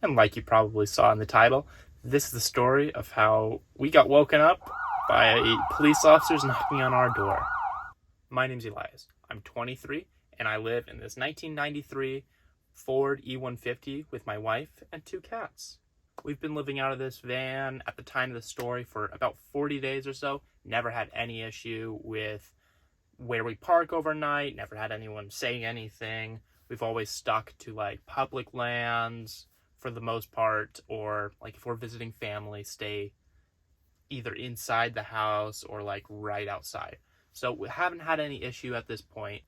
And like you probably saw in the title, this is the story of how we got woken up by police officers knocking on our door. My name's Elias. I'm 23, and I live in this 1993 Ford E150 with my wife and 2 cats. We've been living out of this van at the time of the story for about 40 days or so. Never had any issue with where we park overnight, never had anyone saying anything. We've always stuck to like public lands for the most part, or like if we're visiting family, stay either inside the house or like right outside. So we haven't had any issue at this point.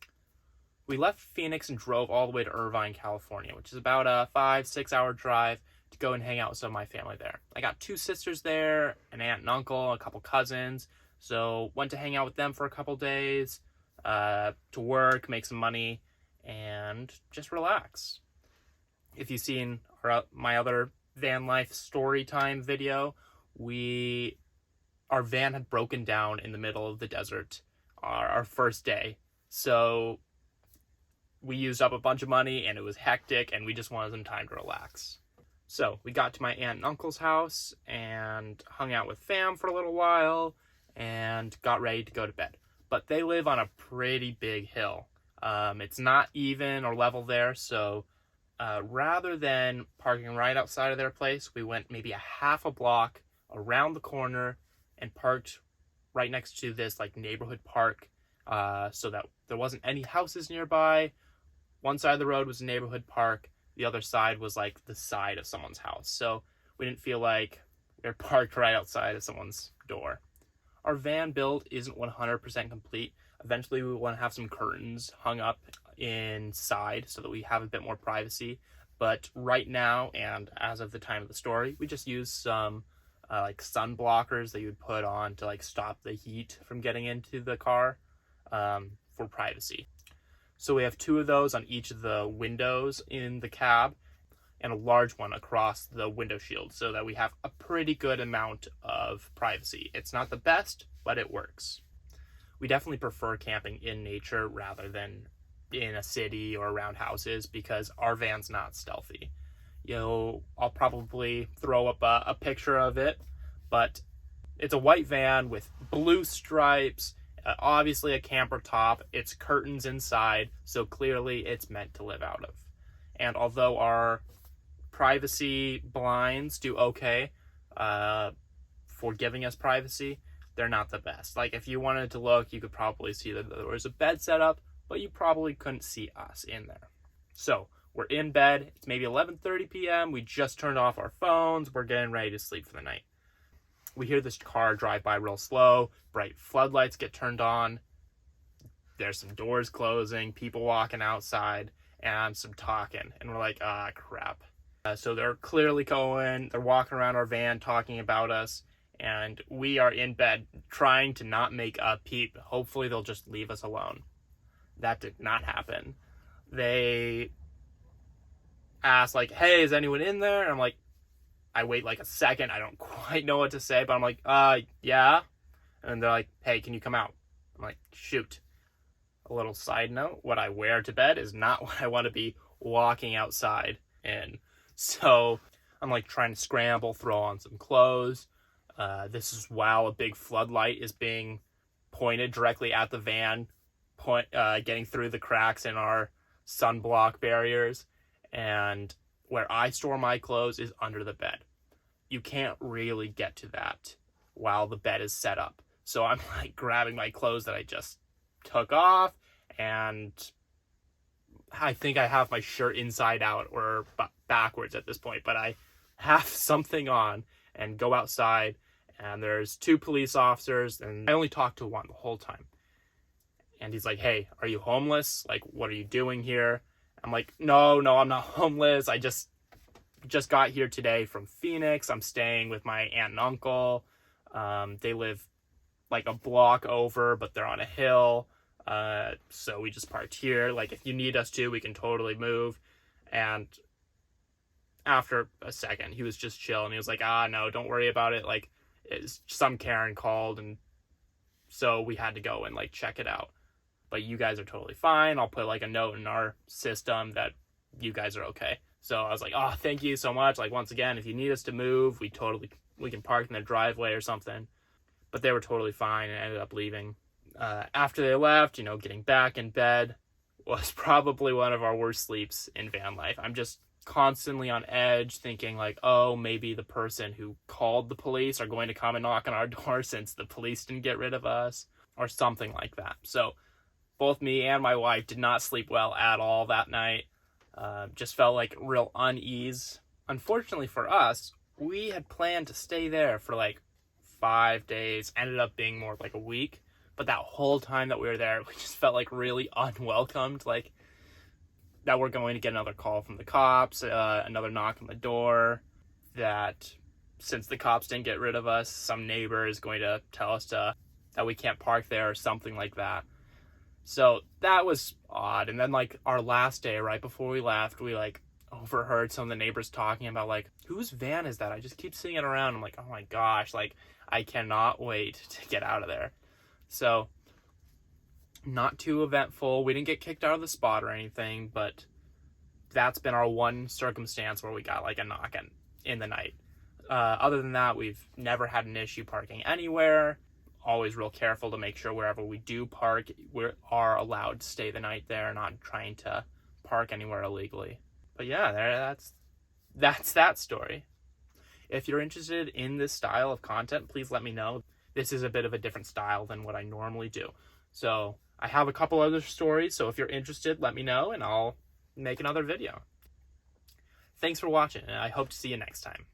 We left Phoenix and drove all the way to Irvine, California, which is about a 5-6 hour drive to go and hang out with some of my family there. I got 2 sisters there, an aunt and uncle, a couple cousins. So went to hang out with them for a couple days, to work, make some money, and just relax. If you've seen my other van life story time video, our van had broken down in the middle of the desert our first day. So we used up a bunch of money and it was hectic and we just wanted some time to relax. So we got to my aunt and uncle's house and hung out with fam for a little while and got ready to go to bed. But they live on a pretty big hill. It's not even or level there, so rather than parking right outside of their place, we went maybe a half a block around the corner and parked right next to this like neighborhood park, so that there wasn't any houses nearby. One side of the road was a neighborhood park, the other side was like the side of someone's house, so we didn't feel like we were parked right outside of someone's door. Our van build isn't 100% complete. Eventually we want to have some curtains hung up inside so that we have a bit more privacy, but right now, and as of the time of the story, we just use some like sun blockers that you would put on to like stop the heat from getting into the car, for privacy. So we have 2 of those on each of the windows in the cab and a large one across the window shield so that we have a pretty good amount of privacy. It's not the best, but it works. We definitely prefer camping in nature rather than in a city or around houses because our van's not stealthy. I'll probably throw up a picture of it, but it's a white van with blue stripes, obviously a camper top, it's curtains inside, so clearly it's meant to live out of. And although our privacy blinds do okay for giving us privacy, they're not the best. Like if you wanted to look, you could probably see that there was a bed set up, but you probably couldn't see us in there. So we're in bed. It's maybe 11:30 p.m. We just turned off our phones. We're getting ready to sleep for the night. We hear this car drive by real slow. Bright floodlights get turned on. There's some doors closing, people walking outside, and some talking. And we're like, crap. So they're clearly they're walking around our van talking about us. And we are in bed trying to not make a peep. Hopefully they'll just leave us alone. That did not happen. They asked like, hey, is anyone in there? And I'm like, I wait like a second. I don't quite know what to say, but I'm like, yeah. And they're like, hey, can you come out? I'm like, shoot. A little side note, what I wear to bed is not what I want to be walking outside in. So I'm like trying to scramble, throw on some clothes. This is while a big floodlight is being pointed directly at the van, getting through the cracks in our sunblock barriers. And where I store my clothes is under the bed. You can't really get to that while the bed is set up. So I'm like grabbing my clothes that I just took off, and I think I have my shirt inside out or backwards at this point, but I have something on and go outside, and there's 2 police officers, and I only talked to one the whole time. And he's like, hey, are you homeless? Like, what are you doing here? I'm like, no, I'm not homeless. I just got here today from Phoenix. I'm staying with my aunt and uncle. They live like a block over, but they're on a hill. So we just parked here. Like, if you need us to, we can totally move. And after a second, he was just chill, and he was like, no, don't worry about it. Like, some Karen called, and so we had to go and like check it out. But you guys are totally fine. I'll put like a note in our system that you guys are okay. So I was like, oh, thank you so much. Like, once again, if you need us to move, we can park in the driveway or something. But they were totally fine and ended up leaving. After they left, getting back in bed was probably one of our worst sleeps in van life. I'm just constantly on edge, thinking like, oh, maybe the person who called the police are going to come and knock on our door since the police didn't get rid of us, or something like that. So both me and my wife did not sleep well at all that night. Just felt like real unease. Unfortunately for us, we had planned to stay there for like 5 days, ended up being more like a week. But that whole time that we were there, we just felt like really unwelcomed, like that we're going to get another call from the cops, another knock on the door, that since the cops didn't get rid of us, some neighbor is going to tell us that we can't park there or something like that. So that was odd. And then like our last day, right before we left, we like overheard some of the neighbors talking about like, whose van is that? I just keep seeing it around. I'm like, oh my gosh, like I cannot wait to get out of there. So not too eventful. We didn't get kicked out of the spot or anything, but that's been our one circumstance where we got like a knock in the night. Other than that, we've never had an issue parking anywhere. Always real careful to make sure wherever we do park, we are allowed to stay the night there, not trying to park anywhere illegally. But yeah, that's that story. If you're interested in this style of content, please let me know. This is a bit of a different style than what I normally do. So I have a couple other stories, so if you're interested, let me know and I'll make another video. Thanks for watching, and I hope to see you next time.